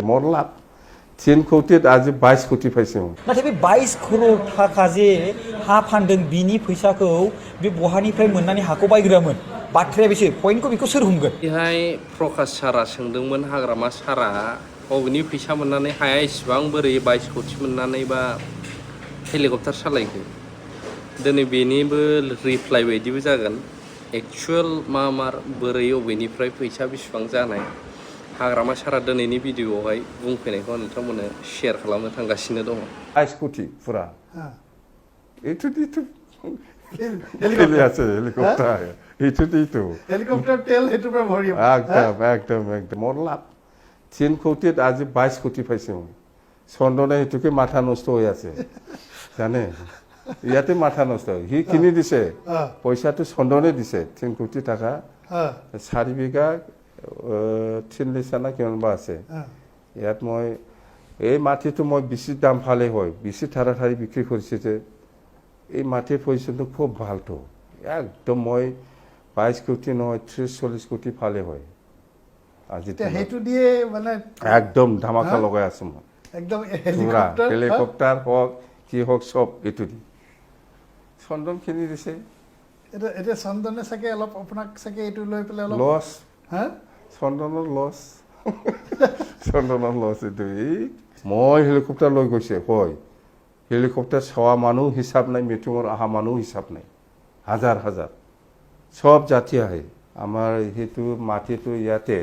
মোৰ লাভ 3 কোটিত আজি 22 কোটি পাইছোঁ नाथाय बे 22 करोड़ थाखा जे हा फानदों बिनि फैसाखौ बे बहानिफ्राय मोननानै हाखौ बायग्रामोन बाथ्राया बेसो पइन्टखौ बेखौ सोर हमगोन बेहाय प्रकाश सारा सोंदोंमोन हाग्रामा सारा बबेनि फैसा मोननानै हाया इसिबां बोरै 22 कोटि मोननानै बा हेलिकप्टार सालायखो दिनै बेनिबो रिप्लाइ बायदिबो जागोन एक्चुअल मार बोरै बबेनिफ्राय फैसा बेसेबां जानाय हाग्रामा सारा दिनैनि भिडिअआवहाय बुंफैनायखौ नोंथांमोननो शेयार खालामनो थांगासिनो दङ 22 কোটি পুরা এইটো আছে হেলিকপ্টাৰ এইটো হেলিকপ্টাৰ তেল হেতুৰ পৰা ভৰিম একদম মোৰ লাভ 3 কোটিত আজি 22 কোটি পাইছোঁ চন্দনে সেইটোকে মাথা নষ্ট হৈ আছে জানে ইয়াতে মাথা নষ্ট সি কিনি দিছে পইচাটো চন্দনে দিছে 3 কোটি টাকা 4 বিঘা 3 লিচানা কিমানবা আছে ইয়াত মই এই মাটিটো মই বেছি দাম ভালে হয় বেছি ঠাড়াঠাড়ি বিক্ৰী কৰিছে যে এই মাটিৰ পজিশ্যনটো খুব ভালটো একদম মই 22 কোটি নহয় 30-40 কোটি ভালে হয় আজি হেতু দিয়ে মানে একদম ধামাকা লগাই আছো মই একদম হেলিকপ্টাৰ হওক কি হওক সব এইটো দি চন্দন কিনি দিছে এটা চন্দনে চাগে অলপ আপোনাক চাগে এইটো লৈ পেলাই অলপ লছ হা চন্দনৰ লছ চন্দনৰ লছ এইটো মই হেলিকপ্টাৰ লৈ গৈছে হয় হেলিকপ্টাৰ চোৱা মানুহ হিচাপ নাই মিটিঙৰ অহা মানুহ হিচাপ নাই হাজাৰ হাজাৰ সব জাতি আহে আমাৰ সেইটো মাটিটো ইয়াতে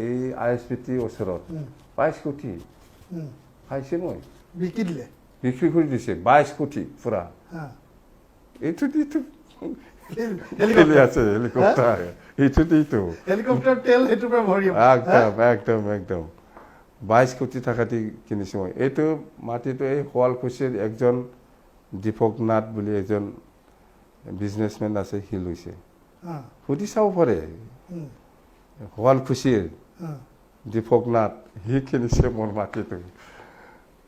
এই ISBT ওচৰত 22 কোটি পাইছে মই বিক্ৰী কৰি দিছে 22 কোটি পুৰা এইটো আছে হেলিকপ্টাৰ এইটো হেলিকপ্টাৰ তেল হেতুৰ পৰা ভৰিম একদম 22 কোটি টাকা দি কিনিছো মই এইটো মাটিটো এই শুৱালকুছিৰ একজন দীপক নাথ বুলি এজন বিজনেছমেন আছে সি লৈছে সুধি চাব পাৰে শুৱালকুছিৰ দীপক নাথ সি কিনিছে মোৰ মাটিটো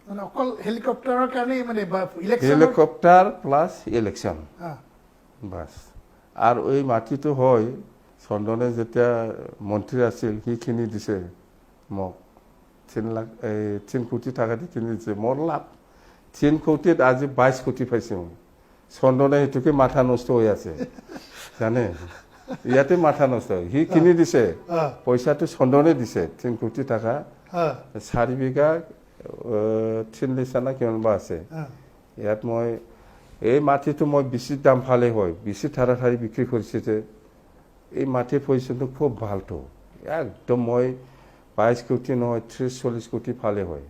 মানে অকল হেলিকপ্টাৰৰ কাৰণে মানে হেলিকপ্টাৰ প্লাছ ইলেকশ্যন বাস আৰু এই মাটিটো হয় চন্দনে যেতিয়া মন্ত্ৰী আছিল সি কিনি দিছে মোক 3 কোটি টাকা দি কিনি দিছে মোৰ লাভ 3 কোটিত আজি 22 কোটি পাইছোঁ চন্দনে সেইটোকে মাথা নষ্ট হৈ আছে জানে ইয়াতে মাথা নষ্ট সি কিনি দিছে পইচাটো চন্দনে দিছে 3 কোটি টাকা 4 বিঘা 3 লিচানা কিমানবা আছে ইয়াত মই এই মাটিটো মই বেছি দাম ভালে হয় বেছি ঠাড়াঠাড়ি বিক্ৰী কৰিছে যে এই মাটিৰ পজিশ্যনটো খুব ভালটো একদম মই 22 কোটি নহয় 30-40 কোটি ভালে হয়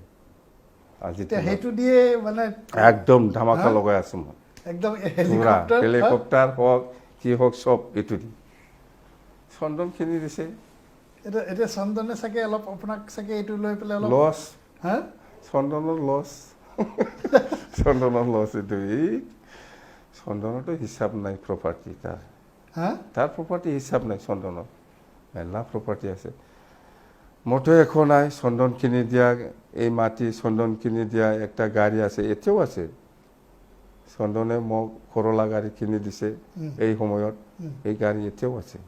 আজি হেতু দিয়ে মানে একদম ধামাকা লগাই আছো মই একদম হেলিকপ্টাৰ হওক কি হওক সব এইটো দি চন্দন কিনি দিছে এটা চন্দনে চাগে অলপ আপোনাক চাগে এইটো লৈ পেলাই অলপ লছ হা চন্দনৰ লছ এইটো চন্দনতো হিচাপ নাই প্ৰপাৰ্টি তাৰ প্ৰপাৰ্টি হিচাপ নাই চন্দনৰ মেলা প্ৰপাৰ্টি আছে মোৰতো একো নাই চন্দন কিনি দিয়া এই মাটি চন্দন কিনি দিয়া একটা গাড়ী আছে এতিয়াও আছে চন্দনে মোক কৰলা গাড়ী কিনি দিছে এই সময়ত এই গাড়ী এতিয়াও আছে